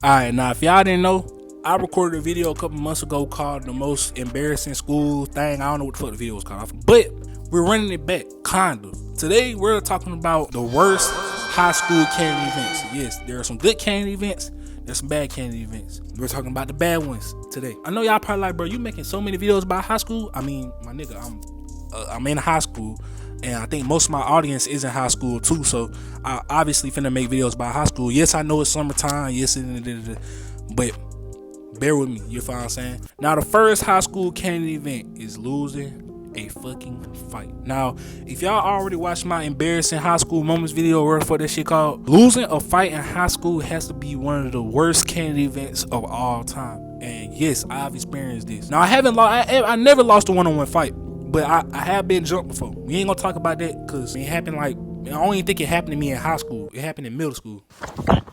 Alright, now if y'all didn't know, I recorded a video a couple months ago called the most embarrassing school thing. I don't know what the fuck the video was called, but we're running it back, kinda. Today we're talking about the worst high school canon events. Yes, there are some good canon events, there's some bad canon events. We're talking about the bad ones today. I know y'all probably like, bro, you making so many videos about high school. I mean, my nigga, I'm in high school, and I think most of my audience is in high school too, so I obviously finna make videos about high school. Yes, I know it's summertime, yes, but bear with me, you feel what I'm saying? Now, the first high school canon event is losing a fucking fight. Now, if y'all already watched my embarrassing high school moments video, or what that shit called, losing a fight in high school has to be one of the worst canon events of all time. And yes, I've experienced this. Now, I never lost a one-on-one fight, but I have been jumped before. We ain't gonna talk about that because it happened I don't even think it happened to me in high school. It happened in middle school.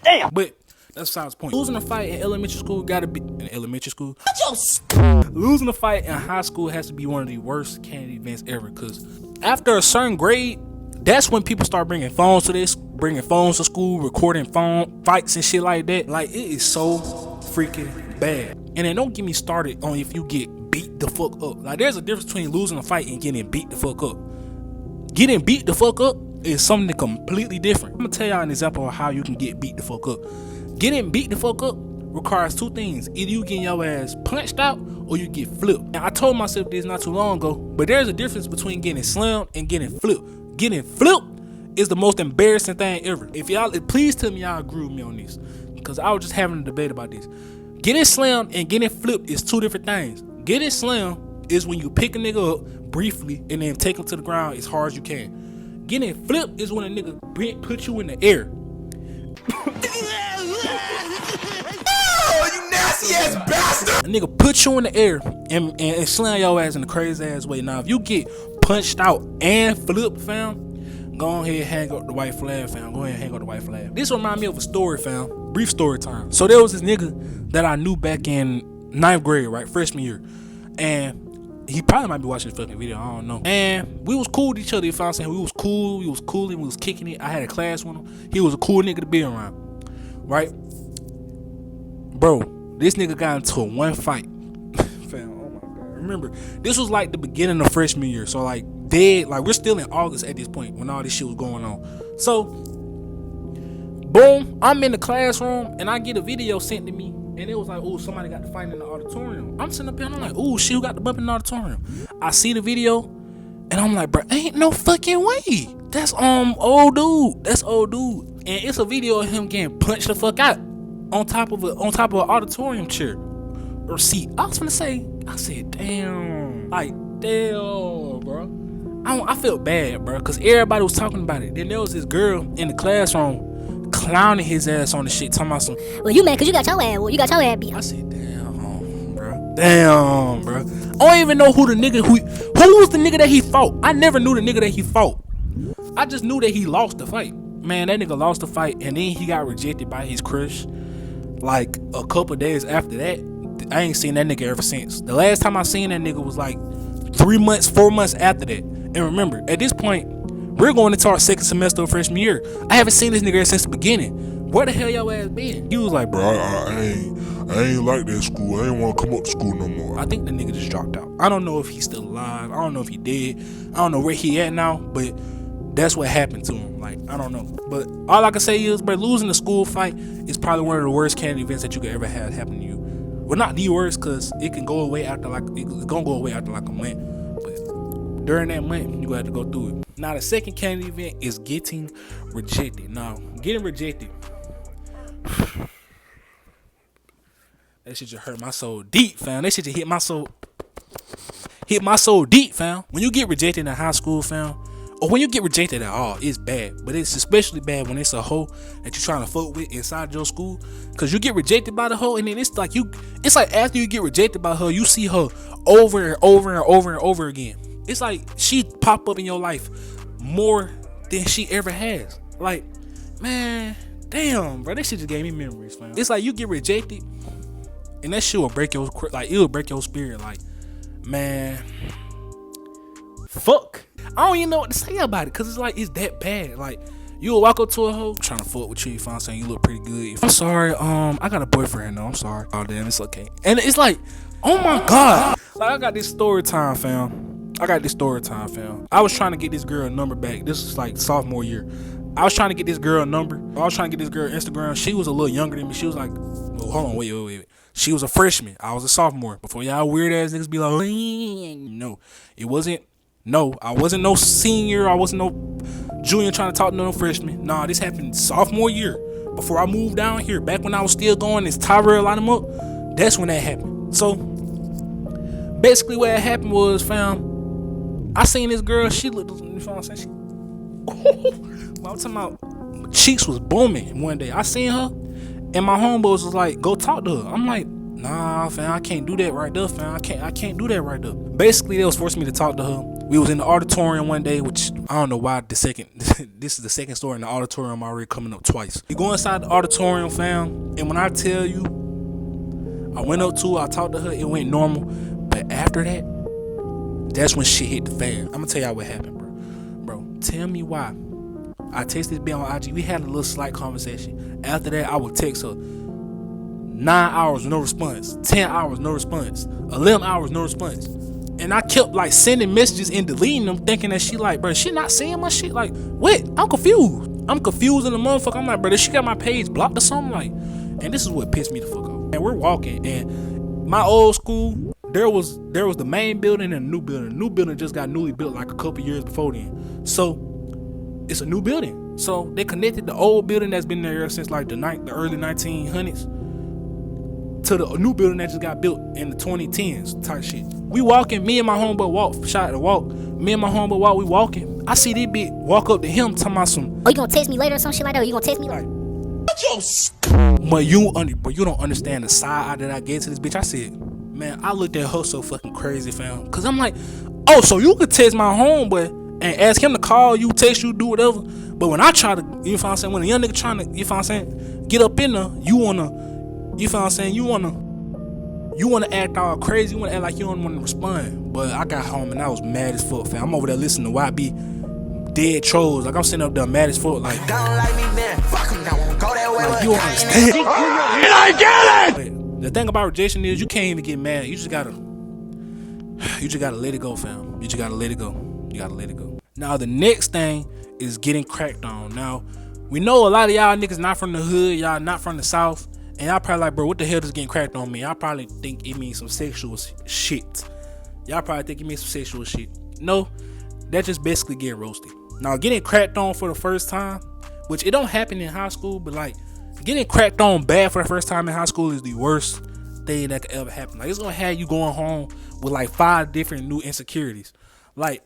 Damn. But that's besides the point. Losing a fight in elementary school gotta be in elementary school. Losing a fight in high school has to be one of the worst canon events ever. Cause after a certain grade, that's when people start bringing phones to school, recording phone fights and shit like that. Like, it is so freaking bad. And then don't get me started on if you get beat the fuck up. Like, there's a difference between losing a fight and getting beat the fuck up. Getting beat the fuck up is something completely different. I'm gonna tell y'all an example of how you can get beat the fuck up. Getting beat the fuck up requires two things. Either you getting your ass punched out or you get flipped. And I told myself this not too long ago, but there's a difference between getting slammed and getting flipped. Getting flipped is the most embarrassing thing ever. If y'all, please tell me y'all agree with me on this, because I was just having a debate about this. Getting slammed and getting flipped is two different things. Getting slammed is when you pick a nigga up briefly and then take him to the ground as hard as you can. Getting flipped is when a nigga put you in the air. Oh, you nasty ass bastard! A nigga put you in the air and slam your ass in a crazy ass way. Now, if you get punched out and flipped, fam, go ahead and hang up the white flag, fam. Go ahead and hang up the white flag. This remind me of a story, fam. Brief story time. So there was this nigga that I knew back in 9th grade, right? Freshman year. And he probably might be watching this fucking video, I don't know. And we was cool with each other, you know what I'm saying? We was cooling, we was kicking it. I had a class with him. He was a cool nigga to be around, right? Bro, this nigga got into one fight. Fam, oh my God. Remember, this was like the beginning of freshman year. So like we're still in August at this point when all this shit was going on. So, boom, I'm in the classroom and I get a video sent to me. And it was like, oh, somebody got the fight in the auditorium. I'm sitting up here and I'm like, oh, shit, who got the bump in the auditorium? I see the video and I'm like, bro, ain't no fucking way. That's old dude. That's old dude. And it's a video of him getting punched the fuck out on top of an auditorium chair or seat. I was finna say, I said, damn. Like, damn, bro. I felt bad, bro, because everybody was talking about it. Then there was this girl in the classroom clowning his ass on the shit, talking about some, well, you mad because you got your ass beat. I said, damn, bro. Damn, bro. I don't even know who was the nigga that he fought. I never knew the nigga that he fought. I just knew that he lost the fight. Man, that nigga lost the fight, and then he got rejected by his crush. Like, a couple days after that, I ain't seen that nigga ever since. The last time I seen that nigga was like 4 months after that. And remember, at this point, we're going into our second semester of freshman year. I haven't seen this nigga ever since the beginning. Where the hell your ass been? He was like, bro, I ain't like that school. I ain't want to come up to school no more. I think the nigga just dropped out. I don't know if he's still alive. I don't know if he did. I don't know where he at now, but that's what happened to him. Like, I don't know. But all I can say is, bro, losing the school fight is probably one of the worst canon events that you could ever have happen to you. Well, not the worst, because it can go away after like a month. But during that month, you got to go through it. Now, the second canon event is getting rejected. Now, getting rejected, that shit just hurt my soul deep, fam. That shit just hit my soul deep, fam. When you get rejected in high school, fam, or when you get rejected at all, it's bad. But it's especially bad when it's a hoe that you're trying to fuck with inside your school, because you get rejected by the hoe, and then it's like after you get rejected by her, you see her over and over and over and over again. It's like she pop up in your life more than she ever has. Like, man, damn, bro, that shit just gave me memories, fam. It's like you get rejected, and that shit will break your spirit. Like, man, fuck. I don't even know what to say about it, because it's like, it's that bad. Like, You would walk up to a hoe trying to fuck with you. You know what I'm saying? You look pretty good. I'm sorry. I got a boyfriend though. I'm sorry. Oh damn, it's okay. And it's like, oh my god. Like I got this story time, fam. I was trying to get this girl a number back. This is like sophomore year. I was trying to get this girl a number. I was trying to get this girl Instagram. She was a little younger than me. She was like, oh, hold on, wait. She was a freshman. I was a sophomore. Before y'all weird ass niggas be like, no, it wasn't. No, I wasn't no senior. I wasn't no junior trying to talk to no freshman. Nah, this happened sophomore year. Before I moved down here, back when I was still going this Tyrell line them up, that's when that happened. So basically what happened was, fam, I seen this girl, she looked, you know what I'm saying? I'm talking about cheeks was booming one day. I seen her and my homeboys was like, go talk to her. I'm like, nah, fam, I can't do that right there, fam. I can't do that right there. Basically, they was forcing me to talk to her. We was in the auditorium one day, which I don't know why this is the second story in the auditorium already coming up twice. You go inside the auditorium, fam, and when I tell you, I went up to her, I talked to her, it went normal. But after that, that's when shit hit the fan. I'm gonna tell y'all what happened, bro. Tell me why. I texted B on IG. We had a little slight conversation. After that, I would text her 9 hours, no response. 10 hours, no response. 11 hours, no response. And I kept like sending messages and deleting them, thinking that she like, bro, she not seeing my shit. Like, what? I'm confused. I'm confused in the motherfucker. I'm like, bro, she got my page blocked or something? Like, and this is what pissed me the fuck off. And we're walking, and my old school, there was the main building and a new building. The new building just got newly built like a couple years before then. So it's a new building. So they connected the old building that's been there since like the early 1900s to the new building that just got built in the 2010s type shit. We walking, me and my homeboy we walking. I see this bitch walk up to him talking about some, Oh, you gonna text me later or some shit like that? Or you gonna text me like, but you don't understand the side eye that I gave to this bitch. I said, man, I looked at her so fucking crazy, fam. Cause I'm like, oh, so you could text my homeboy and ask him to call you, text you, do whatever. But when I try to, you know what I'm saying, when a young nigga trying to, you know what I'm saying, get up in there, you wanna, you know what I'm saying, you wanna act all crazy, you wanna act like you don't wanna respond. But I got home and I was mad as fuck, fam. I'm over there listening to YB dead trolls. Like I'm sitting up there mad as fuck, like, Don't like me, man. Fuck him, now won't go that way. like you don't understand. And I get it! But the thing about rejection is you can't even get mad. You just gotta let it go, fam. You just gotta let it go. You gotta let it go. Now the next thing is getting cracked on. Now we know a lot of y'all niggas not from the hood, y'all not from the south, and y'all probably like, bro, what the hell is getting cracked on me? Y'all probably think it means some sexual shit. No, that's just basically getting roasted. Now getting cracked on for the first time, which it don't happen in high school, but like getting cracked on bad for the first time in high school is the worst thing that could ever happen. Like it's gonna have you going home with like 5 different new insecurities. Like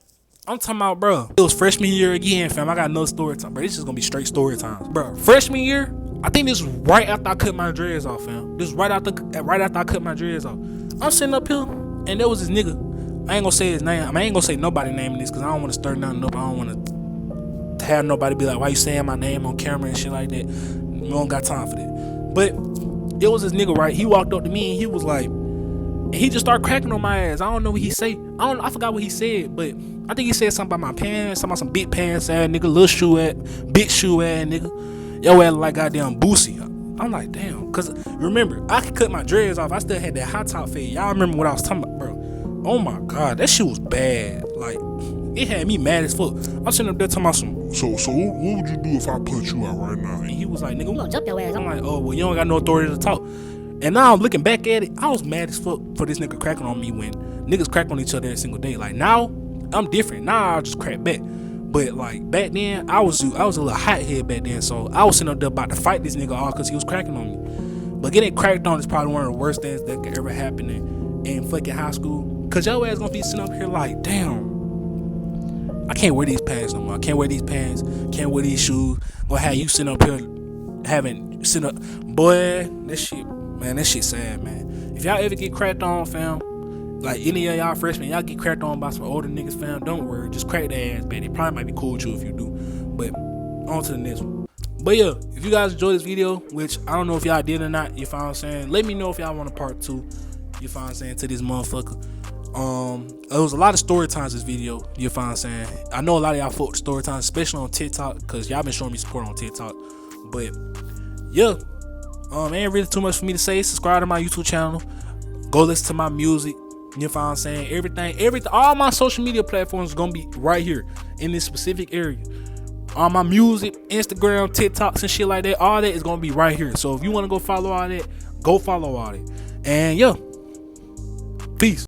I'm talking about, bro, it was freshman year again, fam. I got another story time, bro. This is gonna be straight story times, bro. Freshman year, I think this was right after I cut my dreads off, fam. This was right after I cut my dreads off. I'm sitting up here, and there was this nigga. I ain't gonna say his name. I ain't gonna say nobody's name in this because I don't want to stir nothing up. I don't want to have nobody be like, why you saying my name on camera and shit like that. We don't got time for that. But it was this nigga, right? He walked up to me and he was like, and he just started cracking on my ass. I don't know what he say. I forgot what he said, but I think he said something about my pants, something about some big pants ass nigga, little shoe ass, big shoe ass nigga. Yo ass like goddamn Boosie. I'm like, damn, cause remember, I could cut my dreads off. I still had that hot top fade. Y'all remember what I was talking about, bro? Oh my god, that shit was bad. Like, it had me mad as fuck. I'm sitting up there talking about some. So what would you do if I punch you out right now? And he was like, nigga, You gonna jump your ass. I'm like, oh, well, you don't got no authority to talk. And now I'm looking back at it, I was mad as fuck for this nigga cracking on me when niggas crack on each other every single day. Like now, I'm different. Now I just crack back. But like back then, I was a little hothead back then, so I was sitting up there about to fight this nigga off because he was cracking on me. But getting cracked on is probably one of the worst things that could ever happen in fucking high school. Cause your ass gonna be sitting up here like, damn, I can't wear these pants no more. I can't wear these pants. Can't wear these shoes. Gonna have you sitting up here boy, that shit sad, man. If y'all ever get cracked on, fam, like any of y'all freshmen, y'all get cracked on by some older niggas, fam, don't worry, just crack their ass, man. It probably might be cool with you if you do. But on to the next one. But yeah, if you guys enjoyed this video, which I don't know if y'all did or not, you know what I'm saying, let me know if y'all want a part 2, you know what I'm saying, to this motherfucker. There was a lot of story times this video. You find what I'm saying? I know a lot of y'all fuck with story times, especially on TikTok, because y'all been showing me support on TikTok. But yeah, ain't really too much for me to say. Subscribe to my YouTube channel. Go listen to my music. You find what I'm saying? Everything, all my social media platforms is gonna be right here in this specific area. All my music, Instagram, TikToks and shit like that, all that is gonna be right here. So if you wanna go follow all that, go follow all that. And yeah, peace.